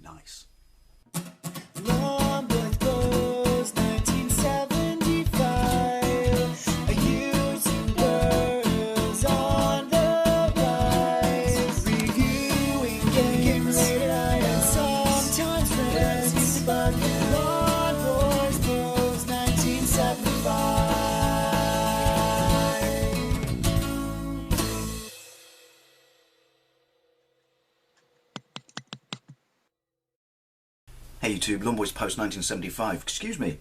nice. Long Bros 1975. A YouTuber's on the rise. Reviewing games and sometimes friends. But Long Bros 1975. Hey YouTube, Longboys Post 1975. Excuse me.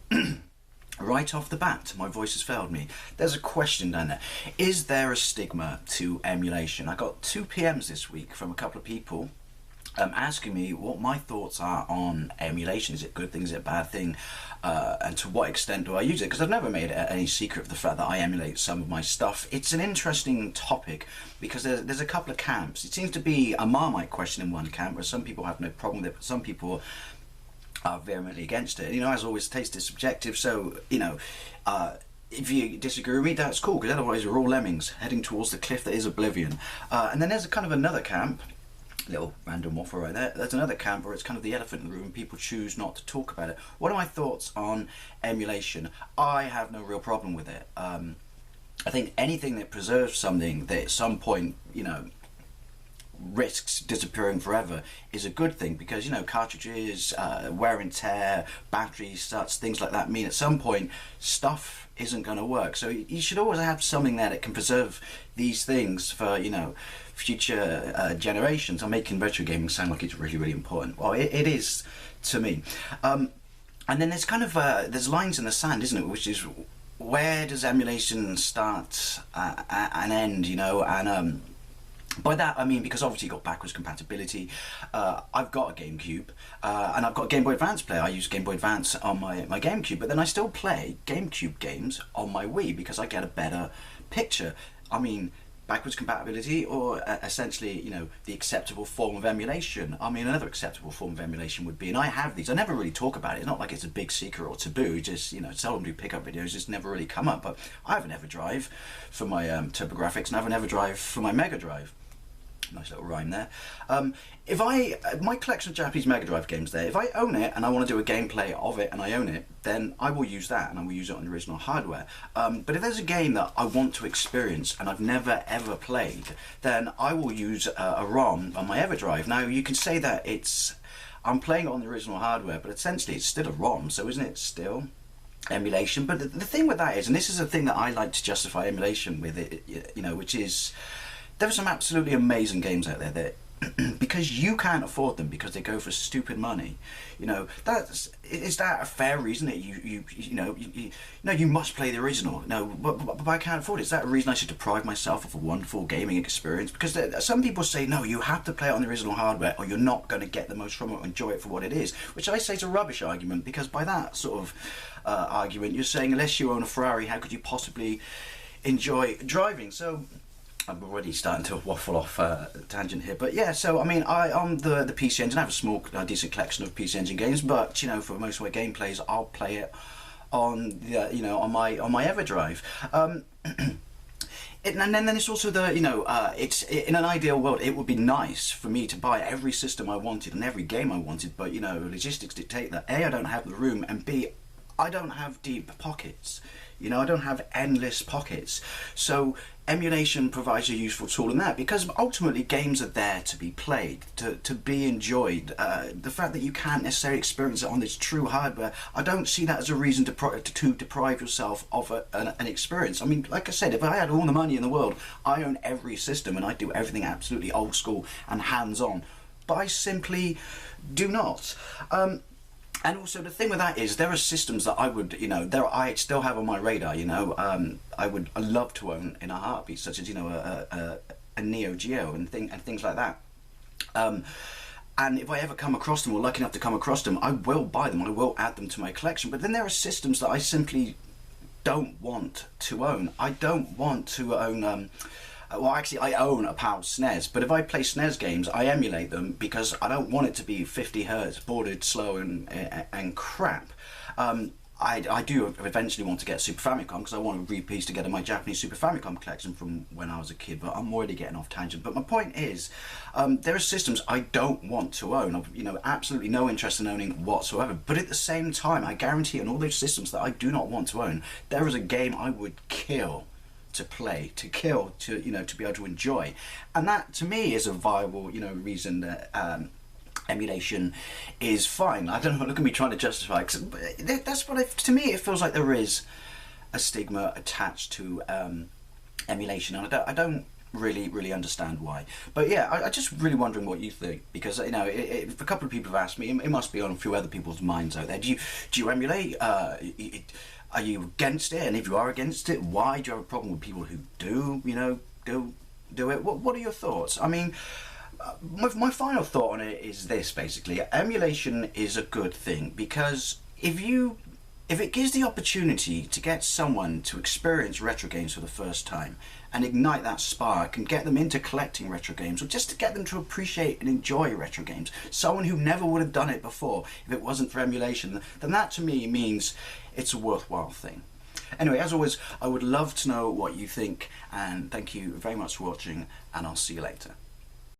Right off the bat, my voice has failed me. There's a question down there. Is there a stigma to emulation? I got 2 PMs this week from a couple of people asking me what my thoughts are on emulation. Is it a good thing? Is it a bad thing? And to what extent do I use it? Because I've never made any secret of the fact that I emulate some of my stuff. It's an interesting topic because there's a couple of camps. It seems to be a Marmite question in one camp where some people have no problem with it, but some people are vehemently against it. You know, as always, taste is subjective, so, you know, if you disagree with me, that's cool, because otherwise we're all lemmings heading towards the cliff that is oblivion. And then there's a kind of another camp, little random waffle right there, there's another camp where it's kind of the elephant in the room and people choose not to talk about it. What are my thoughts on emulation? I have no real problem with it. I think anything that preserves something that at some point, you know, risks disappearing forever is a good thing, because, you know, cartridges, wear and tear, batteries, such things like that mean at some point stuff isn't going to work. So you should always have something there that can preserve these things for, you know, future generations. I'm making retro gaming sound like it's really, really important. Well, it is to me. And then there's kind of there's lines in the sand, isn't it, which is, where does emulation start and end, you know? And by that I mean, because obviously you've got backwards compatibility. I've got a GameCube and I've got a Game Boy Advance player. I use Game Boy Advance on my GameCube, but then I still play GameCube games on my Wii because I get a better picture. I mean, backwards compatibility, or essentially, you know, the acceptable form of emulation. I mean, another acceptable form of emulation would be, and I have these, I never really talk about it, it's not like it's a big secret or taboo, just, you know, seldom do pickup videos, just never really come up, but I have an EverDrive for my TurboGrafx, and I have an EverDrive for my Mega Drive. Nice little rhyme there. If my collection of Japanese Mega Drive games there, if I own it and I want to do a gameplay of it and I own it, then I will use that and I will use it on the original hardware. But if there's a game that I want to experience and I've never ever played, then I will use a ROM on my EverDrive. Now you can say that I'm playing it on the original hardware, but essentially it's still a ROM, so isn't it still emulation? But the thing with that is, and this is the thing that I like to justify emulation with it, you know, which is, there are some absolutely amazing games out there that because you can't afford them because they go for stupid money, you know, is that a fair reason that you know you must play the original? No, but I can't afford it. Is that a reason I should deprive myself of a wonderful gaming experience? Because some people say, no, you have to play it on the original hardware or you're not going to get the most from it or enjoy it for what it is, which I say is a rubbish argument, because by that sort of argument you're saying, unless you own a Ferrari, how could you possibly enjoy driving? So I'm already starting to waffle off tangent here, but yeah. So I mean, on the PC Engine, I have a small, decent collection of PC Engine games, but, you know, for most of my gameplays, I'll play it on the, you know, on my EverDrive. And then it's also the, you know, it's in an ideal world, it would be nice for me to buy every system I wanted and every game I wanted, but, you know, logistics dictate that A, I don't have the room, and B, I don't have deep pockets. You know, I don't have endless pockets. So emulation provides a useful tool in that, because ultimately games are there to be played, to be enjoyed. The fact that you can't necessarily experience it on this true hardware, I don't see that as a reason to deprive yourself of an experience. I mean, like I said, if I had all the money in the world, I own every system and I do everything absolutely old school and hands-on, but I simply do not. And also the thing with that is, there are systems that I would, you know, I still have on my radar, you know, I love to own in a heartbeat, such as, you know, a Neo Geo and things like that. And if I ever come across them, or lucky enough to come across them, I will buy them, I will add them to my collection. But then there are systems that I simply don't want to own. I don't want to own well, actually, I own a PAL SNES, but if I play SNES games, I emulate them because I don't want it to be 50 Hz, bordered, slow, and crap. I do eventually want to get a Super Famicom because I want to re-piece together my Japanese Super Famicom collection from when I was a kid, but I'm already getting off tangent. But my point is, there are systems I don't want to own. I've, absolutely no interest in owning whatsoever. But at the same time, I guarantee on all those systems that I do not want to own, there is a game I would kill to play, to be able to enjoy. And that, to me, is a viable, reason that emulation is fine. I don't know, look at me trying to justify it, 'cause that's what to me it feels like there is a stigma attached to emulation, and I don't really understand why. But yeah, I just really wondering what you think, because a couple of people have asked me, it must be on a few other people's minds out there. Do you emulate? Are you against it? And if you are against it, why? Do you have a problem with people who do do it? What are your thoughts? I mean, my final thought on it is this, basically. Emulation is a good thing, because if it gives the opportunity to get someone to experience retro games for the first time and ignite that spark and get them into collecting retro games, or just to get them to appreciate and enjoy retro games, someone who never would have done it before if it wasn't for emulation, then that to me means it's a worthwhile thing. Anyway, as always, I would love to know what you think, and thank you very much for watching, and I'll see you later.